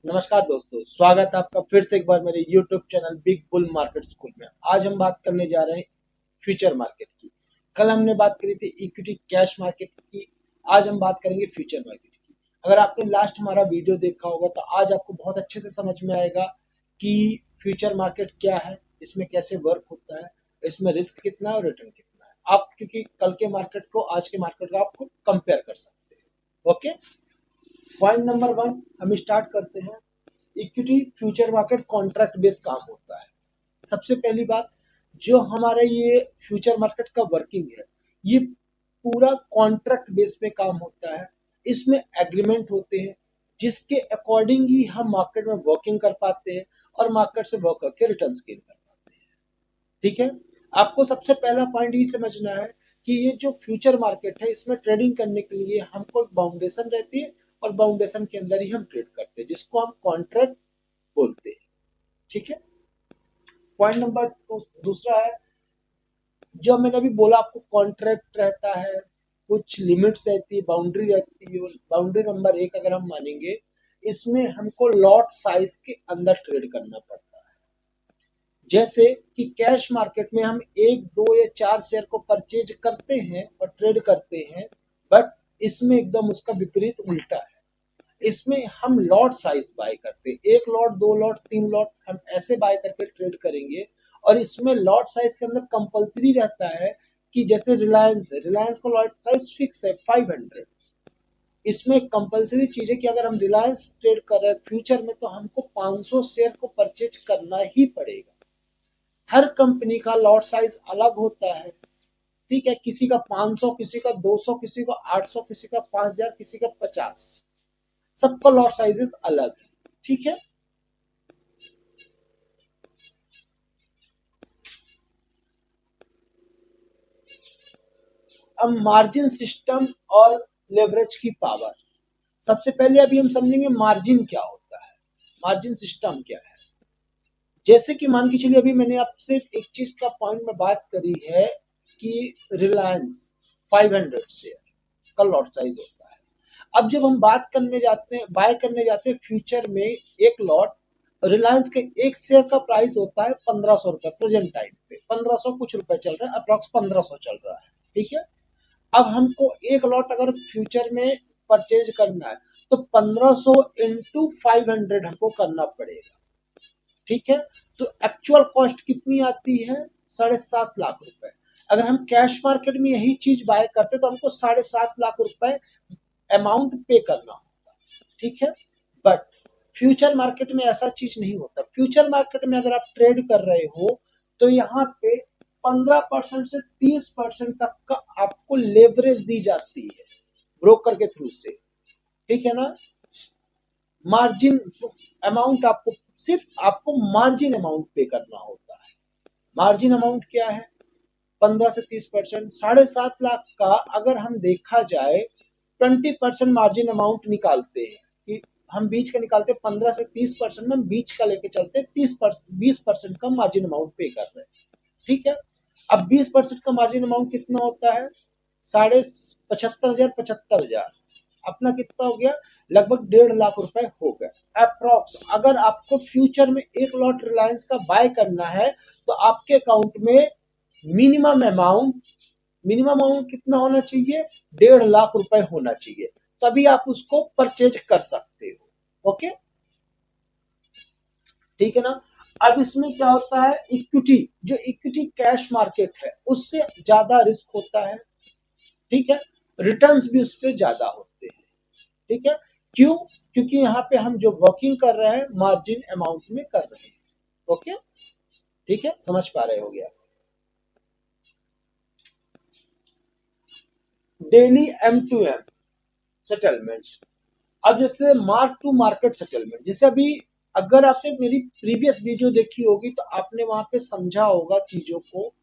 नमस्कार दोस्तों, स्वागत है आपका फिर से एक बार मेरे YouTube channel big bull market school में। आज हम बात करने जा रहे हैं फ्यूचर मार्केट की। कल हमने बात करी थी इक्विटी कैश मार्केट की। आज हम बात करेंगे फ्यूचर मार्केट की। अगर आपने लास्ट हमारा वीडियो देखा होगा तो आज आपको बहुत अच्छे से समझ में आएगा कि फ्यूचर मार्केट क्या है, इसमें कैसे वर्क होता है, इसमें रिस्क कितना है और रिटर्न कितना है। आप क्योंकि कल के मार्केट को आज के मार्केट को आपको कंपेयर कर सकते हैं। ओके, पॉइंट नंबर वन हम स्टार्ट करते हैं। Equity future market contract based काम होता है। सबसे पहली बात, जो हमारा ये फ्यूचर मार्केट का वर्किंग है, ये पूरा कॉन्ट्रैक्ट बेस पे काम होता है। इसमें एग्रीमेंट होते हैं जिसके अकॉर्डिंग ही हम मार्केट में वर्किंग कर पाते हैं और मार्केट से वर्क करके रिटर्न गेन कर पाते हैं। ठीक है, आपको सबसे पहला पॉइंट ये समझना है कि ये जो फ्यूचर मार्केट है, इसमें ट्रेडिंग करने के लिए हमको एक बाउंडेशन रहती है और बाउंडेशन के अंदर ही हम ट्रेड करते हैं, जिसको हम कॉन्ट्रैक्ट बोलते हैं। ठीक है, पॉइंट नंबर दूसरा है, जो मैंने अभी बोला आपको कॉन्ट्रैक्ट रहता है, कुछ लिमिट्स रहती है, बाउंड्री रहती है। बाउंड्री नंबर एक अगर हम मानेंगे, इसमें हमको लॉट साइज के अंदर ट्रेड करना पड़ता है। जैसे कि कैश मार्केट में हम एक दो या चार शेयर को परचेज करते हैं और ट्रेड करते हैं, बट इसमें एकदम उसका विपरीत उल्टा है। इसमें हम लॉट साइज बाय करते हैं, एक लॉट, दो लॉट, तीन लॉट, हम ऐसे बाय करके ट्रेड करेंगे। और इसमें लॉट साइज के अंदर कंपलसरी रहता है कि जैसे रिलायंस है, रिलायंस का लॉट साइज फिक्स है 500। इसमें कंपलसरी चीज है कि अगर हम रिलायंस ट्रेड कर रहे हैं फ्यूचर में, तो हमको 500 शेयर को परचेज करना ही पड़ेगा। हर कंपनी का लॉट साइज अलग होता है। ठीक है, किसी का 500, किसी का 200, किसी का 800, किसी का 5000, किसी का 50। सबका लॉट साइजेस अलग है। ठीक है, अब मार्जिन सिस्टम और लेवरेज की पावर। सबसे पहले अभी हम समझेंगे मार्जिन क्या होता है, मार्जिन सिस्टम क्या है। जैसे कि मान के चलिए, अभी मैंने आपसे एक चीज का पॉइंट में बात करी है कि रिलायंस 500 शेयर का लॉट साइज होता है। अब जब हम बात करने जाते हैं, बाय करने जाते हैं फ्यूचर में, एक लॉट रिलायंस के एक शेयर का प्राइस होता है 1500 रुपए। प्रेजेंट टाइम पे 1500 कुछ रुपए चल रहा है, अप्रॉक्स 1500 चल रहा है। ठीक है, अब हमको एक लॉट अगर फ्यूचर में परचेज करना है, तो 1500 इंटू 500 हमको करना पड़ेगा। ठीक है, तो एक्चुअल कॉस्ट कितनी आती है? 7.5 लाख रुपए। अगर हम कैश मार्केट में यही चीज बाय करते तो हमको 7.5 लाख रुपए अमाउंट पे करना होता। ठीक है, बट फ्यूचर मार्केट में ऐसा चीज नहीं होता। फ्यूचर मार्केट में अगर आप ट्रेड कर रहे हो, तो यहाँ पे 15% से 30% तक का आपको लेवरेज दी जाती है ब्रोकर के थ्रू से। ठीक है ना, मार्जिन अमाउंट आपको, सिर्फ आपको मार्जिन अमाउंट पे करना होता है। मार्जिन अमाउंट क्या है? 15 से 30%। 7.5 लाख का अगर हम देखा जाए, 20% मार्जिन अमाउंट निकालते हैं कि हम बीच का निकालते हैं, 15 से 30% में हम बीच का लेके चलते हैं, 20% का मार्जिन अमाउंट पे कर रहे हैं। ठीक है, अब 20% का मार्जिन अमाउंट कितना होता है? 75,500, 75,000। अपना कितना हो गया? लगभग 1.5 लाख रुपए हो गए अप्रोक्स। अगर आपको फ्यूचर में एक लॉट रिलायंस का बाय करना है, तो आपके अकाउंट में मिनिमम अमाउंट, मिनिमम अमाउंट कितना होना चाहिए? 1.5 लाख रुपए होना चाहिए, तभी आप उसको परचेज कर सकते हो। ओके, ठीक है ना। अब इसमें क्या होता है, इक्विटी, जो इक्विटी कैश मार्केट है, उससे ज्यादा रिस्क होता है। ठीक है, रिटर्न्स भी उससे ज्यादा होते हैं। ठीक है, क्यों? क्योंकि यहाँ पे हम जो वर्किंग कर रहे हैं मार्जिन अमाउंट में कर रहे हैं। ओके, ठीक है, समझ पा रहे हो गया। Daily M to M settlement. अब जैसे मार्क टू मार्केट सेटलमेंट, जैसे अभी अगर आपने मेरी प्रीवियस वीडियो देखी होगी तो आपने वहां पे समझा होगा चीजों को।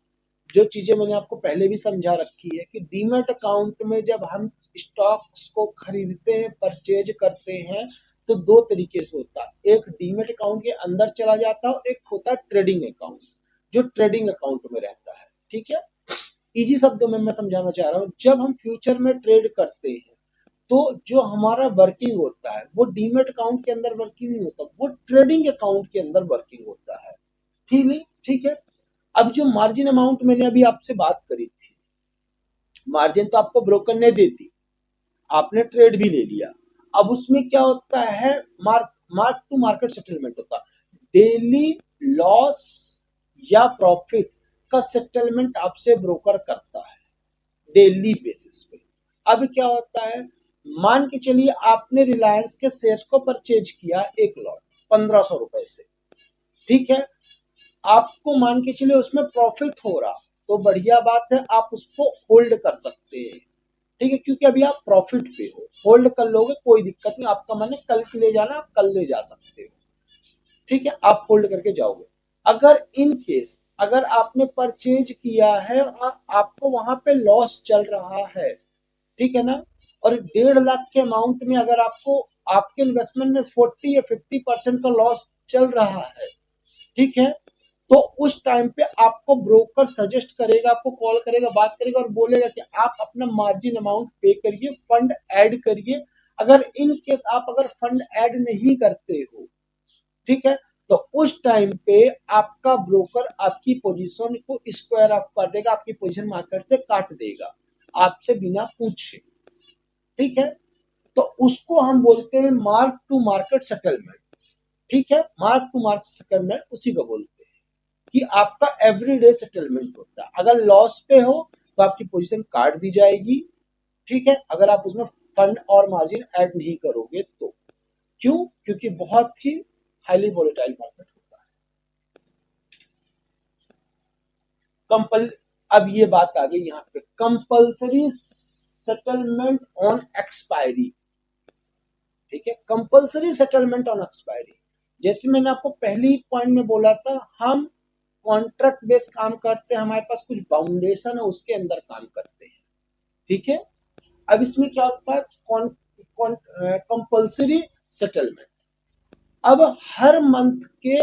जो चीजें मैंने आपको पहले भी समझा रखी है कि डीमैट अकाउंट में जब हम स्टॉक्स को खरीदते हैं, परचेज करते हैं, तो दो तरीके से होता है। एक डीमैट अकाउंट के अंदर चला जाता है और एक होता है ट्रेडिंग अकाउंट, जो ट्रेडिंग अकाउंट में रहता है। ठीक है, इजी शब्दों में मैं समझाना चाह रहा हूँ, जब हम फ्यूचर में ट्रेड करते हैं, तो जो हमारा वर्किंग होता है वो डीमेट अकाउंट के अंदर वर्किंग नहीं होता, वो ट्रेडिंग अकाउंट के अंदर वर्किंग होता है। ठीक नहीं, ठीक है। अब जो मार्जिन अमाउंट मैंने अभी आपसे बात करी थी, मार्जिन तो आपको ब्रोकर ने दे दी, आपने ट्रेड भी ले लिया। अब उसमें क्या होता है, mark mark to market settlement होता है। डेली लॉस या प्रॉफिट का सेटलमेंट आपसे ब्रोकर करता है डेली बेसिस पे। अब क्या होता है, मान के चलिए आपने रिलायंस के शेयर को परचेज किया एक लॉट 1500 रुपए से, ठीक है। आपको मान के चलिए उसमें प्रॉफिट हो रहा, तो बढ़िया बात है, आप उसको होल्ड कर सकते हैं, ठीक है, क्योंकि अभी आप प्रॉफिट पे हो, होल्ड कर लोगे कोई दिक्कत नहीं, आपका मन है कल के ले जाना आप कल ले जा सकते हो, ठीक है, आप होल्ड करके जाओगे। अगर इन केस अगर आपने परचेज किया है और आपको वहां पे लॉस चल रहा है, ठीक है ना, और 1.5 लाख के अमाउंट में अगर आपको आपके इन्वेस्टमेंट में 40 या 50% का लॉस चल रहा है, ठीक है, तो उस टाइम पे आपको ब्रोकर सजेस्ट करेगा, आपको कॉल करेगा, बात करेगा और बोलेगा कि आप अपना मार्जिन अमाउंट पे करिए, फंड ऐड करिए। अगर इन केस आप अगर फंड ऐड नहीं करते हो, ठीक है, तो उस टाइम पे आपका ब्रोकर आपकी पोजीशन को स्क्वायर अप कर देगा, आपकी पोजीशन मार्केट से काट देगा आपसे बिना पूछे, ठीक है। तो उसको हम बोलते हैं मार्क टू मार्केट सेटलमेंट, ठीक है, मार्क टू मार्केट सेटलमेंट उसी को बोलते हैं कि आपका एवरीडे सेटलमेंट होता है। अगर लॉस पे हो तो आपकी पोजीशन काट दी जाएगी, ठीक है, अगर आप उसमें फंड और मार्जिन ऐड नहीं करोगे तो। क्यों? क्योंकि बहुत ही हाईली वोलेटाइल मार्केट होता है। कंपल अब ये बात आ गई यहाँ पे, कंपल्सरी सेटलमेंट ऑन एक्सपायरी, ठीक है, कंपल्सरी सेटलमेंट ऑन एक्सपायरी। जैसे मैंने आपको पहली पॉइंट में बोला था, हम कॉन्ट्रैक्ट बेस्ड काम करते हैं, हमारे पास कुछ बाउंडेशन है उसके अंदर काम करते हैं, ठीक है। अब इसमें क्या होता है, कंपल्सरी सेटलमेंट। अब हर मंथ के,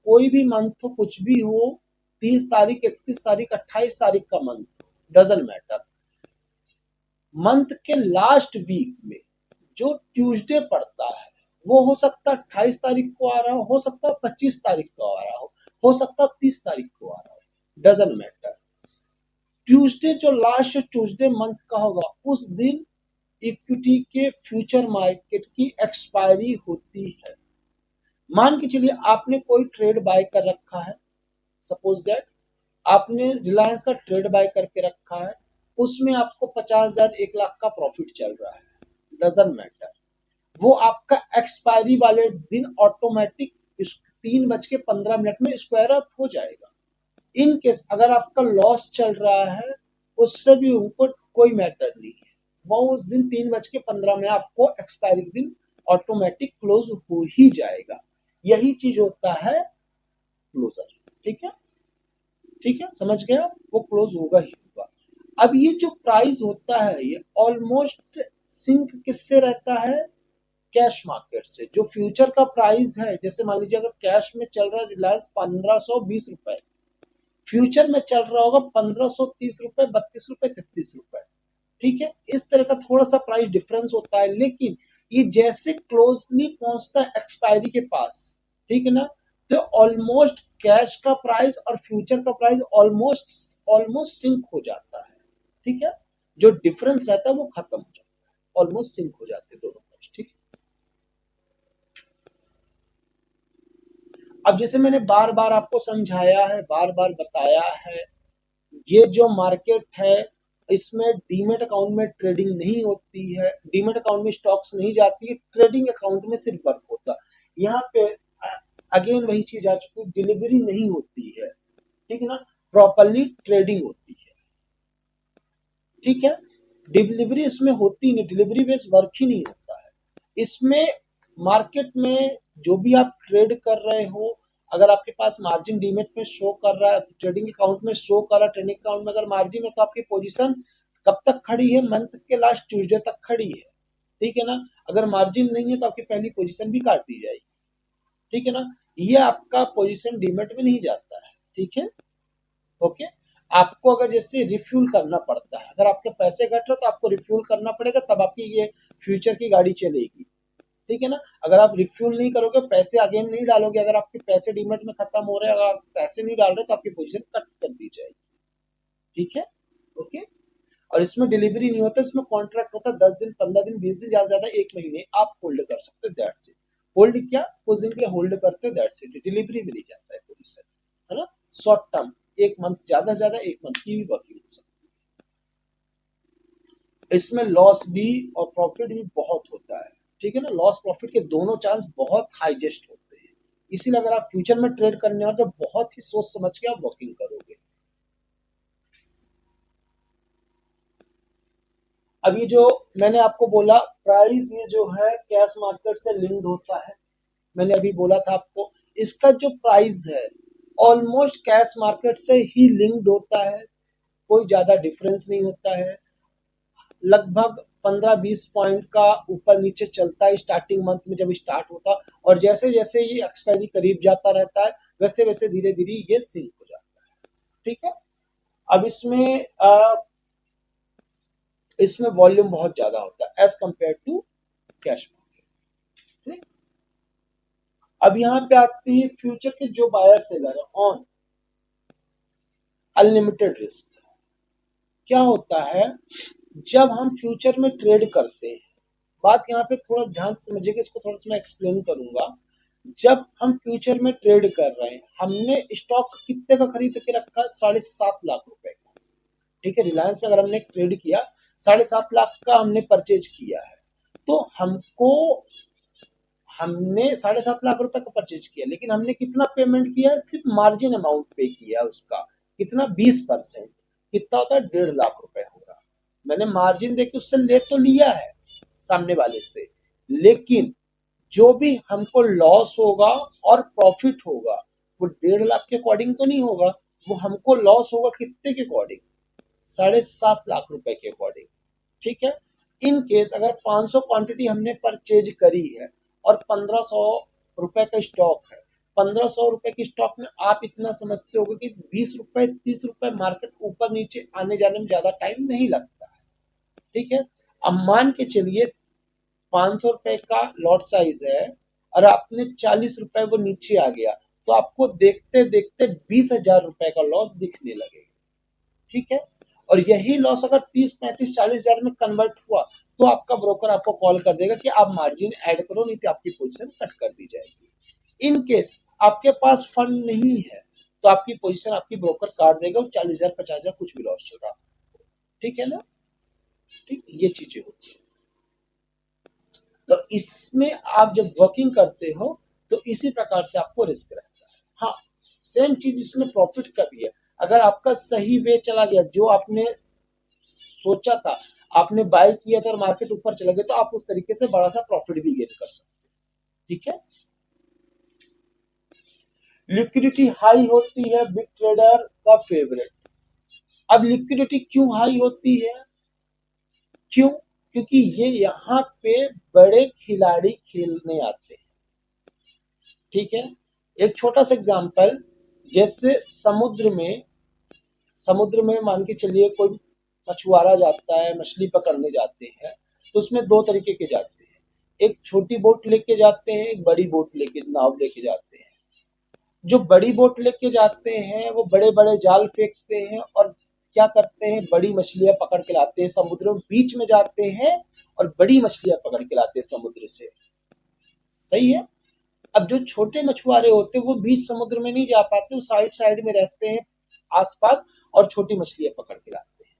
कोई भी मंथ हो कुछ भी हो, 30 तारीख, 31 तारीख, 28 तारीख का मंथ, डजंट मैटर, मंथ के लास्ट वीक में जो ट्यूसडे पड़ता है, वो हो सकता है 28 तारीख को आ रहा हो सकता है 25 तारीख को आ रहा हो सकता है 30 तारीख को आ रहा हो, डजंट मैटर। ट्यूसडे जो लास्ट ट्यूसडे मंथ का होगा उस दिन इक्विटी के फ्यूचर मार्केट की एक्सपायरी होती है। मान के चलिए आपने कोई ट्रेड बाय कर रखा है, सपोज दैट आपने रिलायंस का ट्रेड बाय करके रखा है, उसमें आपको 50,000 1 लाख का प्रॉफिट चल रहा है, डजंट मैटर, वो आपका एक्सपायरी वाले दिन ऑटोमेटिक 3:15 में स्क्वायर अप हो जाएगा। इन केस अगर आपका लॉस चल रहा है, उससे भी उनको कोई मैटर नहीं है, वो उस दिन 3:15 में आपको एक्सपायरी के दिन ऑटोमेटिक क्लोज हो ही जाएगा। यही चीज होता है क्लोजर, ठीक है, ठीक है, समझ गया, वो क्लोज होगा ही होगा। अब ये जो प्राइस होता है ये ऑलमोस्ट सिंक किससे रहता है, कैश मार्केट से। जो फ्यूचर का प्राइस है, जैसे मान लीजिए अगर कैश में चल रहा है रिलायंस 1520 रुपए, फ्यूचर में चल रहा होगा 1530 रुपए, 32 रुपए, 33 रुपए, ठीक है, इस तरह का थोड़ा सा प्राइस डिफरेंस होता है। लेकिन ये जैसे क्लोजली पहुंचता है एक्सपायरी के पास, ठीक है ना, तो ऑलमोस्ट कैश का प्राइस और फ्यूचर का प्राइस ऑलमोस्ट ऑलमोस्ट सिंक हो जाता है, ठीक है, जो डिफरेंस रहता है वो खत्म हो जाता है, ऑलमोस्ट सिंक हो जाते हैं दोनों प्राइस, ठीक है। अब जैसे मैंने बार बार आपको समझाया है, बार बार बताया है, ये जो मार्केट है इसमें डीमेट अकाउंट में ट्रेडिंग नहीं होती है, डीमेट अकाउंट में स्टॉक्स नहीं जाती है, ट्रेडिंग अकाउंट में सिर्फ वर्क होता है। यहाँ पे अगेन वही चीज आ चुकी है, डिलीवरी नहीं होती है, ठीक है ना, प्रॉपरली ट्रेडिंग होती है, ठीक है, डिलीवरी इसमें होती नहीं, डिलीवरी बेस्ड वर्क ही नहीं होता है इसमें। मार्केट में जो भी आप ट्रेड कर रहे हो, अगर आपके पास मार्जिन डीमेट में शो कर रहा है, ट्रेडिंग अकाउंट में शो कर रहा है, ट्रेडिंग अकाउंट में अगर मार्जिन है तो आपकी पोजीशन कब तक खड़ी है, मंथ के लास्ट ट्यूसडे तक खड़ी है, ठीक है ना। अगर मार्जिन नहीं है तो आपकी पहली पोजीशन भी काट दी जाएगी, ठीक है ना, ये आपका पोजीशन डीमेट में नहीं जाता है, ठीक है, ओके। आपको अगर जैसे रिफ्यूल करना पड़ता है, अगर आपके पैसे घट रहे तो आपको रिफ्यूल करना पड़ेगा, तब आपकी ये फ्यूचर की गाड़ी चलेगी। ठीक है ना। अगर आप रिफ्यूल नहीं करोगे, पैसे अगेन नहीं डालोगे, अगर आपके पैसे डीमेट में खत्म हो रहे हैं, अगर आप पैसे नहीं डाल रहे तो आपकी पोजीशन कट कर दी जाएगी। ठीक है। ओके। और इसमें डिलीवरी नहीं होता, इसमें कॉन्ट्रैक्ट होता है 10 दिन, 15 दिन, 20 दिन, ज्यादा ज्यादा 1 महीने आप होल्ड कर सकते हो, दैट्स इट। होल्ड क्या, कुछ दिन के लिए होल्ड करते हो, दैट्स इट, डिलीवरी मिल जाता है पोजीशन, है ना। शॉर्ट टर्म, 1 मंथ, ज्यादा से ज्यादा 1 मंथ की भी वर्किंग हो सकती है। इसमें लॉस भी और प्रॉफिट भी बहुत होता है। ठीक है ना, लॉस प्रॉफिट के दोनों चांस बहुत हाईएस्ट होते हैं। इसीलिए अगर आप फ्यूचर में ट्रेड करने हो तो बहुत ही सोच समझ के आप वर्किंग करोगे। अब ये जो मैंने आपको बोला, प्राइस ये जो है कैश मार्केट से लिंक्ड होता है, मैंने अभी बोला था आपको, इसका जो प्राइस है ऑलमोस्ट कैश मार्केट से ही लिंक्ड होता है, कोई ज्यादा डिफरेंस नहीं होता है। लगभग 15-20 पॉइंट का ऊपर नीचे चलता है स्टार्टिंग मंथ में जब स्टार्ट होता, और जैसे जैसे ये एक्सपायरी करीब जाता रहता है, वैसे वैसे धीरे धीरे ये सिंक हो जाता है। ठीक है। अब इसमें वॉल्यूम बहुत ज्यादा होता है as compare to cash market. अब यहाँ पे आती है फ्यूचर के जो बायर सेलर है ऑन अनलिमिटेड रिस्क। क्या होता है, जब हम फ्यूचर में ट्रेड करते हैं, बात यहाँ पे थोड़ा ध्यान से समझिएगा, इसको थोड़ा सा मैं एक्सप्लेन करूंगा। जब हम फ्यूचर में ट्रेड कर रहे हैं, हमने स्टॉक कितने का खरीद के रखा है, 7.5 लाख रुपए का। ठीक है, रिलायंस में अगर हमने ट्रेड किया, 7.5 लाख का हमने परचेज किया है, तो हमने 7.5 लाख रुपए का परचेज किया, लेकिन हमने कितना पेमेंट किया है, सिर्फ मार्जिन अमाउंट पे किया है उसका, कितना, 20%। कितना होता है, 1.5 लाख रुपए होगा। मैंने मार्जिन देके उससे ले तो लिया है सामने वाले से, लेकिन जो भी हमको लॉस होगा और प्रॉफिट होगा, वो 1.5 लाख के अकॉर्डिंग तो नहीं होगा, वो हमको लॉस होगा कितने के अकॉर्डिंग, 7.5 लाख रुपए के अकॉर्डिंग। ठीक है। इन केस अगर 500 क्वांटिटी हमने परचेज करी है और 1500 रुपए का स्टॉक है, 1500 रुपए के स्टॉक में आप इतना समझते हो कि 20 रुपए 30 रुपए मार्केट ऊपर नीचे आने जाने में ज्यादा टाइम नहीं लगता है। ठीक है। अब मान के चलिए 500 रुपए का लॉट साइज है और आपने 40 रुपए वो नीचे आ गया, तो आपको देखते देखते 20,000 रुपए का लॉस दिखने लगेगा। ठीक है। और यही लॉस अगर 30, 35, 40 हजार में कन्वर्ट हुआ, तो आपका ब्रोकर आपको कॉल कर देगा कि आप मार्जिन ऐड करो, नहीं तो आपकी पोजीशन कट कर दी जाएगी। इन केस आपके पास फंड नहीं है, तो आपकी पोजीशन आपकी ब्रोकर काट देगा, 40,000 50,000 कुछ भी लॉस होगा। ठीक है ना। ठीक, ये चीजें होती है। तो इसमें आप जब वर्किंग करते हो तो इसी प्रकार से आपको रिस्क रहता है। हाँ, सेम चीज इसमें प्रॉफिट का भी है। अगर आपका सही वे चला गया, जो आपने सोचा था, आपने बाय किया था और मार्केट ऊपर चला गया, तो आप उस तरीके से बड़ा सा प्रॉफिट भी गेन कर सकते हैं। ठीक है। लिक्विडिटी हाई होती है बिग ट्रेडर का फेवरेट। अब लिक्विडिटी क्यों हाई होती है, क्यों, क्योंकि ये यहाँ पे बड़े खिलाड़ी खेलने आते हैं। ठीक है। एक छोटा सा एग्जांपल, जैसे समुद्र में मान के चलिए कोई मछुआरा जाता है, मछली पकड़ने जाते हैं, तो उसमें दो तरीके के जाते हैं, एक छोटी बोट लेके जाते हैं, एक बड़ी बोट लेके, नाव लेके जाते हैं। जो बड़ी बोट लेके जाते हैं वो बड़े बड़े जाल फेंकते हैं और क्या करते हैं, बड़ी मछलियां पकड़ के लाते हैं, समुद्र में बीच में जाते हैं और बड़ी मछलियां पकड़ के लाते हैं समुद्र से। सही है। अब जो छोटे मछुआरे होते हैं वो बीच समुद्र में नहीं जा पाते, वो साइड साइड में रहते हैं आसपास, और छोटी मछलियां पकड़ के लाते हैं।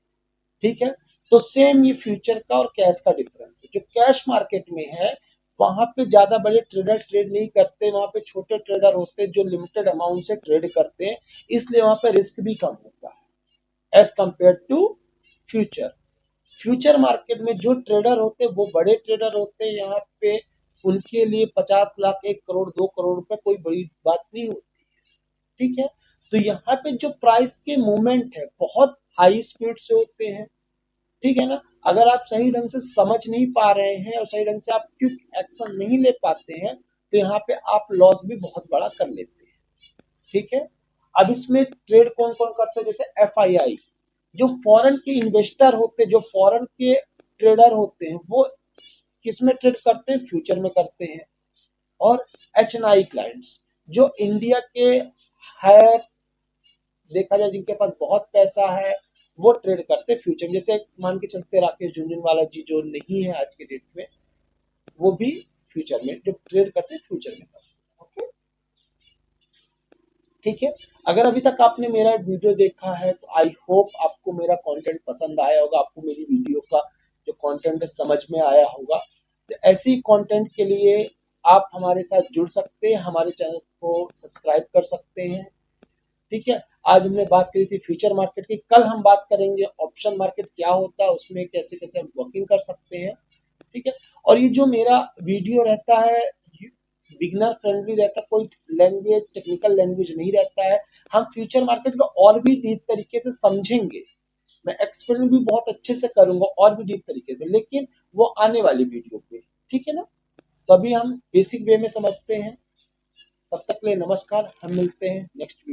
ठीक है। तो सेम ये फ्यूचर का और कैश का डिफरेंस है। जो कैश मार्केट में है, वहां पे ज्यादा बड़े ट्रेडर ट्रेड नहीं करते, वहां पे छोटे ट्रेडर होते हैं जो लिमिटेड अमाउंट से ट्रेड करते हैं, इसलिए वहां पे रिस्क भी कम होता है as compare to future. Future market में जो ट्रेडर होते हैं वो बड़े ट्रेडर होते हैं, यहाँ पे उनके लिए 50 लाख 1 करोड़ 2 करोड़ रुपए कोई बड़ी बात नहीं होती है। ठीक है। तो यहाँ पे जो प्राइस के मूवमेंट है बहुत हाई स्पीड से होते हैं। ठीक है ना। अगर आप सही ढंग से समझ नहीं पा रहे हैं और सही ढंग से आप क्विक एक्शन नहीं ले पाते हैं, तो यहाँ पे आप लॉस भी बहुत बड़ा कर लेते हैं। ठीक है। अब इसमें ट्रेड कौन कौन करते हैं, जैसे FII, जो फॉरेन के इन्वेस्टर होते हैं, जो फॉरेन के ट्रेडर होते हैं, वो किस में ट्रेड करते हैं, फ्यूचर में करते हैं। और HNI क्लाइंट्स, जो इंडिया के हायर, देखा जाए जिनके पास बहुत पैसा है, वो ट्रेड करते हैं फ्यूचर में। जैसे मान के चलते राकेश झुनझुनवाला जी जो नहीं है आज के डेट में, वो भी फ्यूचर में जो ट्रेड करते हैं फ्यूचर में करते हैं। ओके, ठीक है। अगर अभी तक आपने मेरा वीडियो देखा है तो आई होप आपको मेरा कंटेंट पसंद आया होगा, आपको मेरी वीडियो का जो कंटेंट है समझ में आया होगा। तो ऐसे ही कंटेंट के लिए आप हमारे साथ जुड़ सकते हैं, हमारे चैनल को सब्सक्राइब कर सकते हैं। ठीक है। आज हमने बात करी थी फ्यूचर मार्केट की, कल हम बात करेंगे ऑप्शन मार्केट क्या होता है, उसमें कैसे कैसे हम वर्किंग कर सकते हैं। ठीक है। और ये जो मेरा वीडियो रहता है बिगनर फ्रेंडली रहता है, कोई लैंग्वेज टेक्निकल लैंग्वेज नहीं रहता है। हम फ्यूचर मार्केट को और भी डीप तरीके से समझेंगे, मैं एक्सप्लेन भी बहुत अच्छे से करूंगा और भी डीप तरीके से, लेकिन वो आने वाली वीडियो पे। ठीक है ना। तो अभी हम बेसिक वे में समझते हैं। तब तक के लिए नमस्कार, हम मिलते हैं नेक्स्ट वीडियो।